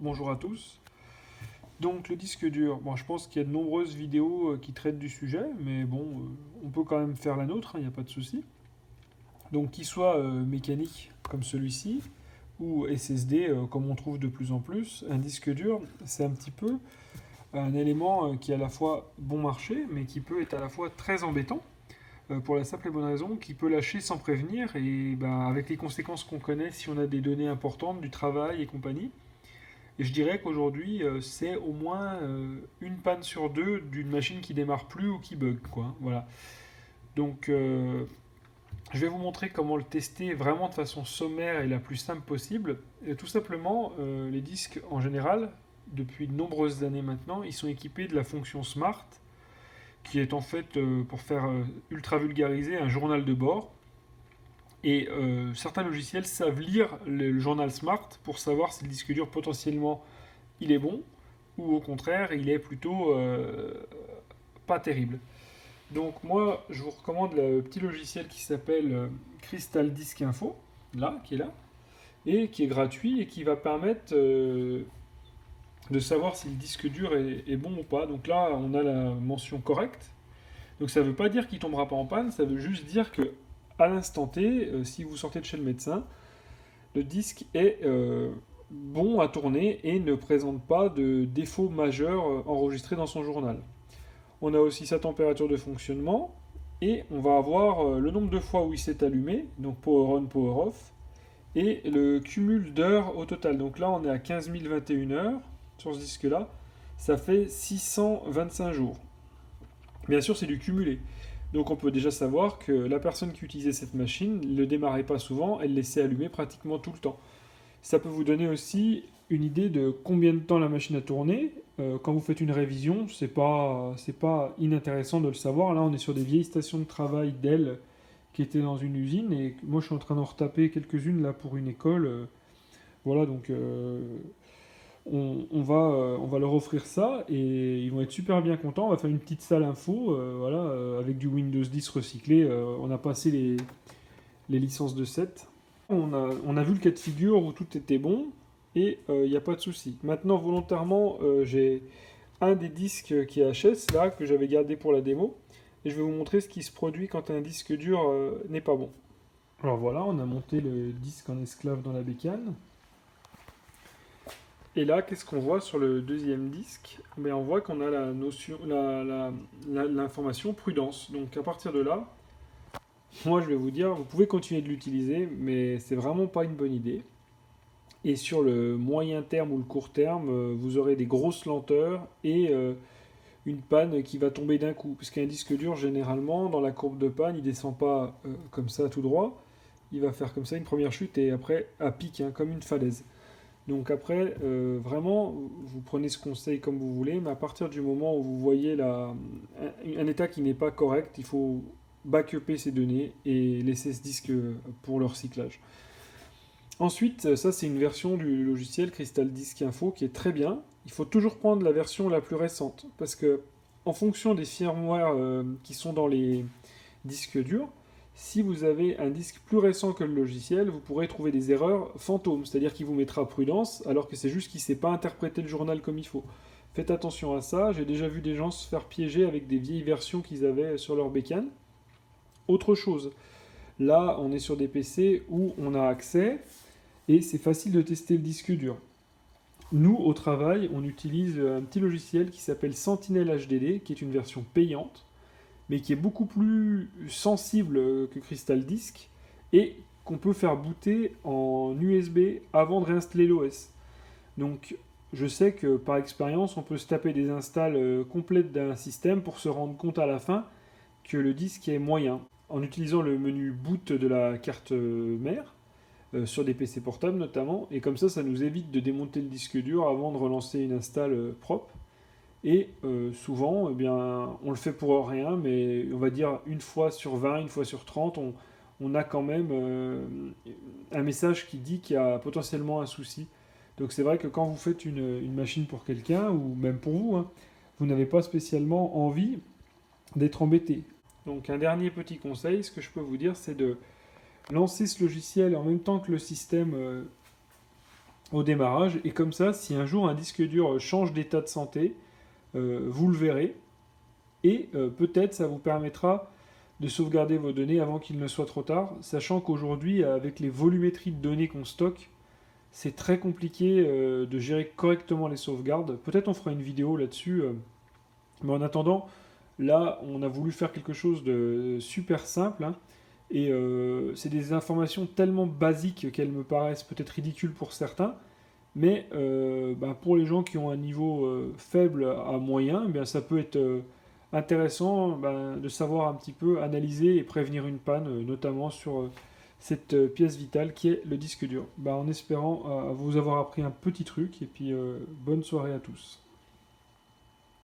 Bonjour à tous. Donc le disque dur, bon, je pense qu'il y a de nombreuses vidéos qui traitent du sujet, mais bon, on peut quand même faire la nôtre, il n'y a pas de souci. Donc qu'il soit mécanique comme celui-ci, ou SSD comme on trouve de plus en plus, un disque dur, c'est un petit peu un élément qui est à la fois bon marché, mais qui peut être à la fois très embêtant, pour la simple et bonne raison qu'il peut lâcher sans prévenir, et ben, avec les conséquences qu'on connaît si on a des données importantes, du travail et compagnie. Et je dirais qu'aujourd'hui, c'est au moins une panne sur deux d'une machine qui démarre plus ou qui bug, quoi. Voilà. Donc, je vais vous montrer comment le tester vraiment de façon sommaire et la plus simple possible. Et tout simplement, les disques en général, depuis de nombreuses années maintenant, ils sont équipés de la fonction Smart, qui est en fait, pour faire ultra vulgariser, un journal de bord. Et certains logiciels savent lire le journal Smart pour savoir si le disque dur potentiellement il est bon, ou au contraire, il est plutôt pas terrible. Donc moi, je vous recommande le petit logiciel qui s'appelle Crystal Disk Info, là, qui est là, et qui est gratuit et qui va permettre de savoir si le disque dur est bon ou pas. Donc là, on a la mention correcte. Donc ça ne veut pas dire qu'il tombera pas en panne, ça veut juste dire que à l'instant T, si vous sortez de chez le médecin, le disque est bon à tourner et ne présente pas de défauts majeurs enregistrés dans son journal. On a aussi sa température de fonctionnement et on va avoir le nombre de fois où il s'est allumé, donc power on, power off, et le cumul d'heures au total. Donc là, on est à 15 021 heures sur ce disque-là. Ça fait 625 jours. Bien sûr, c'est du cumulé. Donc on peut déjà savoir que la personne qui utilisait cette machine ne le démarrait pas souvent, elle laissait allumer pratiquement tout le temps. Ça peut vous donner aussi une idée de combien de temps la machine a tourné. Quand vous faites une révision, c'est pas inintéressant de le savoir. Là, on est sur des vieilles stations de travail Dell qui étaient dans une usine et moi, je suis en train d'en retaper quelques-unes là pour une école. Voilà, donc on va leur offrir ça et ils vont être super bien contents. On va faire une petite salle info, voilà, avec du Windows 10 recyclé. On a passé les licences de 7. On a vu le cas de figure où tout était bon et il n'y a pas de souci. Maintenant, volontairement, j'ai un des disques qui est HS là que j'avais gardé pour la démo et je vais vous montrer ce qui se produit quand un disque dur n'est pas bon. Alors voilà, on a monté le disque en esclave dans la bécane. Et là, qu'est-ce qu'on voit sur le deuxième disque? Ben, on voit qu'on a la notion, l'information prudence. Donc à partir de là, moi je vais vous dire, vous pouvez continuer de l'utiliser, mais c'est vraiment pas une bonne idée. Et sur le moyen terme ou le court terme, vous aurez des grosses lenteurs et une panne qui va tomber d'un coup. Parce qu'un disque dur, généralement, dans la courbe de panne, il descend pas comme ça tout droit. Il va faire comme ça une première chute et après à pic, hein, comme une falaise. Donc après, vraiment, vous prenez ce conseil comme vous voulez, mais à partir du moment où vous voyez un état qui n'est pas correct, il faut backuper ces données et laisser ce disque pour le recyclage. Ensuite, ça c'est une version du logiciel Crystal Disk Info qui est très bien. Il faut toujours prendre la version la plus récente parce que en fonction des firmware qui sont dans les disques durs, si vous avez un disque plus récent que le logiciel, vous pourrez trouver des erreurs fantômes, c'est-à-dire qu'il vous mettra prudence alors que c'est juste qu'il ne sait pas interpréter le journal comme il faut. Faites attention à ça, j'ai déjà vu des gens se faire piéger avec des vieilles versions qu'ils avaient sur leur bécane. Autre chose, là on est sur des PC où on a accès et c'est facile de tester le disque dur. Nous, au travail, on utilise un petit logiciel qui s'appelle Sentinel HDD, qui est une version payante, mais qui est beaucoup plus sensible que Crystal Disk, et qu'on peut faire booter en USB avant de réinstaller l'OS. Donc, je sais que par expérience, on peut se taper des installs complètes d'un système pour se rendre compte à la fin que le disque est moyen, en utilisant le menu boot de la carte mère, sur des PC portables notamment, et comme ça nous évite de démonter le disque dur avant de relancer une install propre. Et souvent, eh bien, on le fait pour rien, mais on va dire une fois sur 20, une fois sur 30, on a quand même un message qui dit qu'il y a potentiellement un souci. Donc c'est vrai que quand vous faites une machine pour quelqu'un, ou même pour vous, hein, vous n'avez pas spécialement envie d'être embêté. Donc un dernier petit conseil, ce que je peux vous dire, c'est de lancer ce logiciel en même temps que le système au démarrage. Et comme ça, si un jour un disque dur change d'état de santé, vous le verrez. Et peut-être ça vous permettra de sauvegarder vos données avant qu'il ne soit trop tard, sachant qu'aujourd'hui, avec les volumétries de données qu'on stocke, c'est très compliqué de gérer correctement les sauvegardes. Peut-être on fera une vidéo là-dessus, mais en attendant, là, on a voulu faire quelque chose de super simple, hein, et c'est des informations tellement basiques qu'elles me paraissent peut-être ridicules pour certains, mais pour les gens qui ont un niveau faible à moyen, eh bien, ça peut être intéressant de savoir un petit peu analyser et prévenir une panne, notamment sur cette pièce vitale qui est le disque dur. En espérant vous avoir appris un petit truc, et puis bonne soirée à tous.